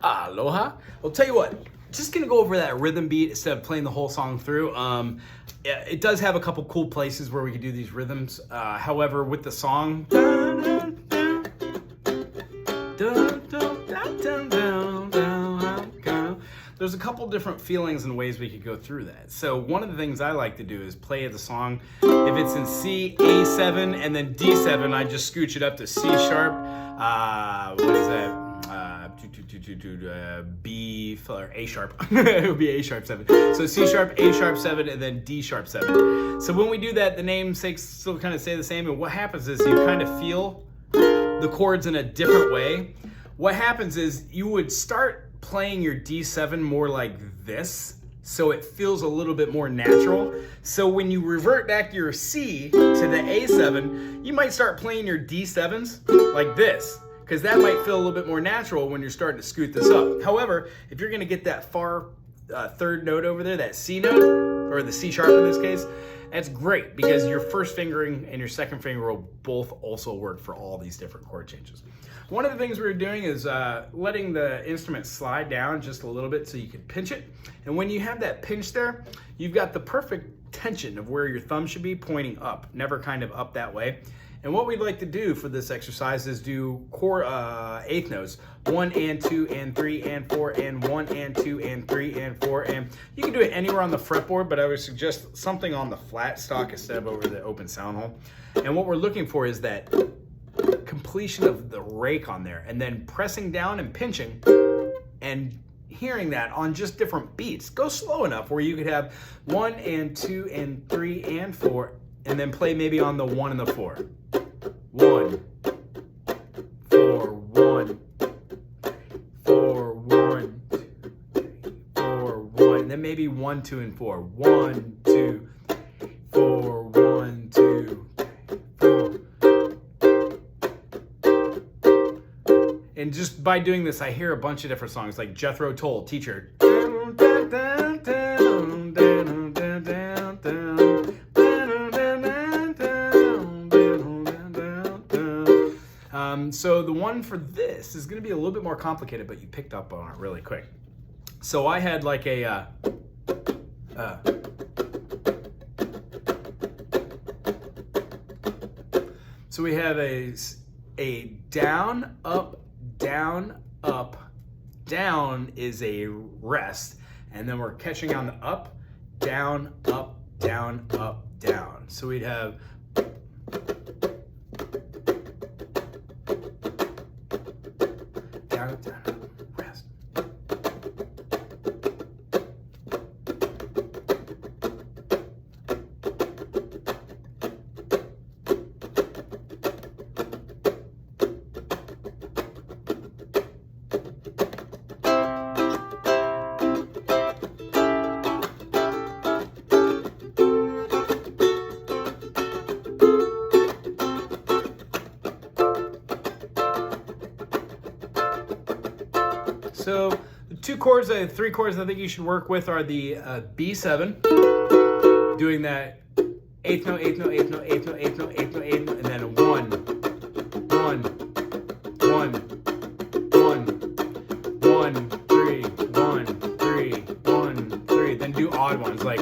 Aloha. I'll tell you what, just gonna go over that rhythm beat instead of playing the whole song through. It does have a couple cool places where we can do these rhythms. However, with the song, there's a couple different feelings and ways we could go through that. So one of the things I like to do is play the song. If it's in C, A7, and then D7, I just scooch it up to C sharp. What is that? B or A sharp. It would be A sharp 7. So C sharp, A sharp 7, and then D sharp 7. So when we do that, the namesakes still kind of stay the same. And what happens is you kind of feel the chords in a different way. What happens is you would start playing your D7 more like this, so it feels a little bit more natural. So when you revert back to your C to the A7, you might start playing your D7s like this, because that might feel a little bit more natural when you're starting to scoot this up. However, if you're gonna get that far third note over there, that C note, or the C sharp in this case, that's great because your first fingering and your second finger will both also work for all these different chord changes. One of the things we're doing is letting the instrument slide down just a little bit so you can pinch it. And when you have that pinch there, you've got the perfect tension of where your thumb should be pointing up, never kind of up that way. And what we'd like to do for this exercise is do eighth notes, 1 and 2 and 3 and 4 and 1 and 2 and 3 and 4, and you can do it anywhere on the fretboard, but I would suggest something on the flat stock instead of over the open sound hole. And what we're looking for is that completion of the rake on there, and then pressing down and pinching and hearing that on just different beats. Go slow enough where you could have 1 and 2 and 3 and 4, and then play maybe on the 1 and the 4. 1, 4, 1, 4, 1, 4, 1, and then maybe 1, 2, and 4. 1, 2, 4, 1, 2, 4. And just by doing this, I hear a bunch of different songs like Jethro Tull, Teacher. So the one for this is going to be a little bit more complicated, but you picked up on it really quick. So I had like a so we have a down, up, down, up. Down is a rest, and then we're catching on the up, down, up, down, up, down. So we'd have down, down, rest. So the three chords I think you should work with are the B7, doing that eighth note, eighth note, eighth note, eighth note, eighth note, eighth note, eighth note, and then 1, 1, 1, 1, 1, 3, 1, 3, 1, 3. Then do odd ones like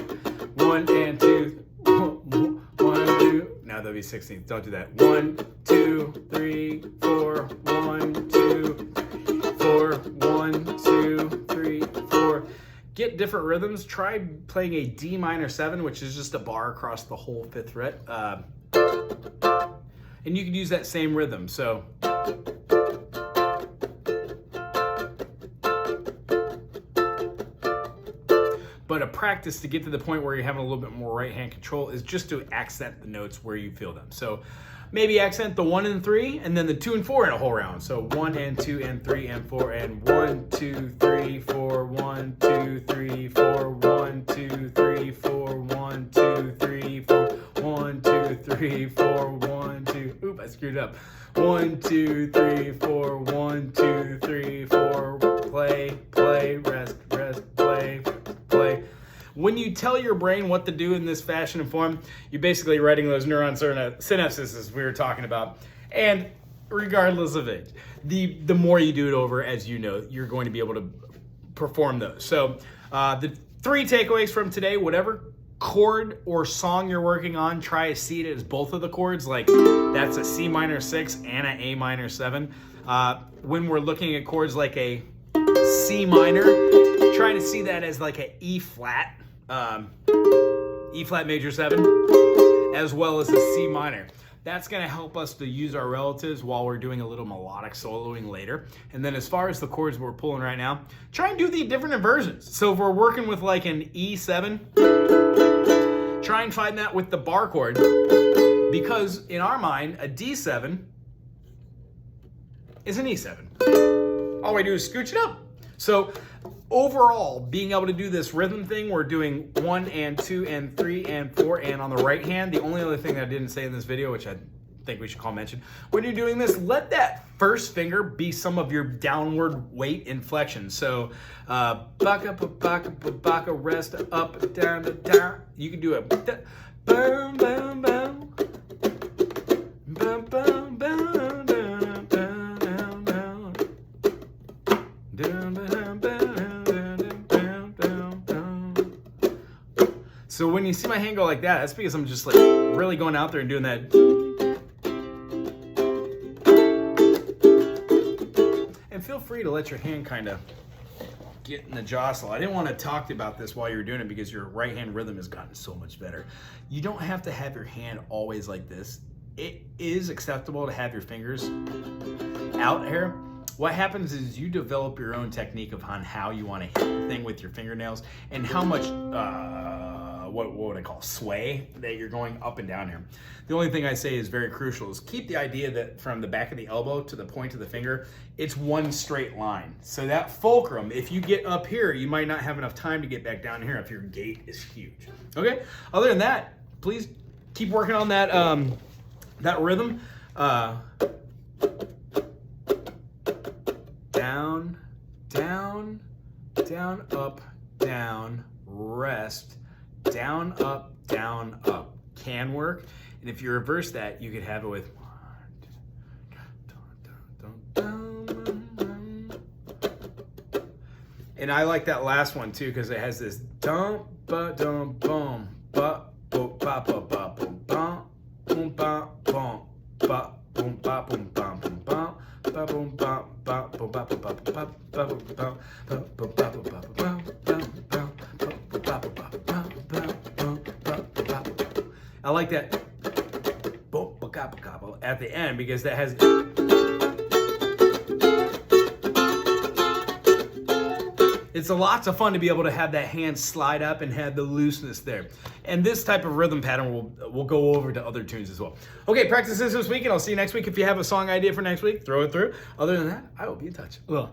1 and 2, 1, 2. Now that'll be 16th. Don't do that. 1, 2, 3, 4, 1, 2, 4, 1, 2, 3, 4. Get different rhythms. Try playing a D minor 7, which is just a bar across the whole 5th fret. And you can use that same rhythm. So but a practice to get to the point where you're having a little bit more right hand control is just to accent the notes where you feel them. So maybe accent the 1 and 3 and then the 2 and 4 in a whole round. So 1 and 2 and 3 and 4 and 1, 2, 3, 4, 1, 2, 3, 4, 1, 2, 3, 4, 1, 2, 3, 4, 1, 2, 3, 4, 1, 2. Oop, I screwed up. 1, 2, 3, 4, 1, 2, 3, 4. Play, play, rest, rest, play, play. When you tell your brain what to do in this fashion and form, you're basically writing those neuron synapses as we were talking about. And regardless of age. The more you do it over, as you know, you're going to be able to perform those. So the 3 takeaways from today: whatever chord or song you're working on, try to see it as both of the chords. Like that's a C minor 6 and an A minor 7. When we're looking at chords like a C minor, try to see that as like an E flat major 7, as well as a C minor. That's going to help us to use our relatives while we're doing a little melodic soloing later. And then as far as the chords we're pulling right now, try and do the different inversions. So if we're working with like an E7, try and find that with the bar chord, because in our mind, a D7 is an E7. All we do is scooch it up. So overall, being able to do this rhythm thing, we're doing 1 and 2 and 3 and 4, and on the right hand, the only other thing that I didn't say in this video, which I think we should call mention, when you're doing this, let that first finger be some of your downward weight inflection. So baka, baka, baka, rest, up, down, down. You can do a boom, boom, boom, boom, boom, boom, boom, down, down, down, down, down, down, down, down, down. So when you see my hand go like that, that's because I'm just like really going out there and doing that. And feel free to let your hand kind of get in the jostle. I didn't want to talk about this while you were doing it because your right hand rhythm has gotten so much better. You don't have to have your hand always like this. It is acceptable to have your fingers out here. What happens is you develop your own technique of on how you want to hit the thing with your fingernails and how much, what would I call sway that you're going up and down here. The only thing I say is very crucial is keep the idea that from the back of the elbow to the point of the finger, it's one straight line. So that fulcrum, if you get up here, you might not have enough time to get back down here if your gait is huge. Okay, other than that, please keep working on that, that rhythm. Down, down, down, up, down, rest, down, up, can work. And if you reverse that, you could have it with and I like that last one too because it has this dum ba dum bum ba boom ba ba ba boom bum boom ba boom ba boom ba boom bum boom bum ba boom ba ba boom ba ba ba ba ba boom bum ba boom ba ba ba ba I like that at the end because that has it's a lots of fun to be able to have that hand slide up and have the looseness there. And this type of rhythm pattern will go over to other tunes as well. Okay, practice this week and I'll see you next week. If you have a song idea for next week, throw it through. Other than that, I will be in touch. Well.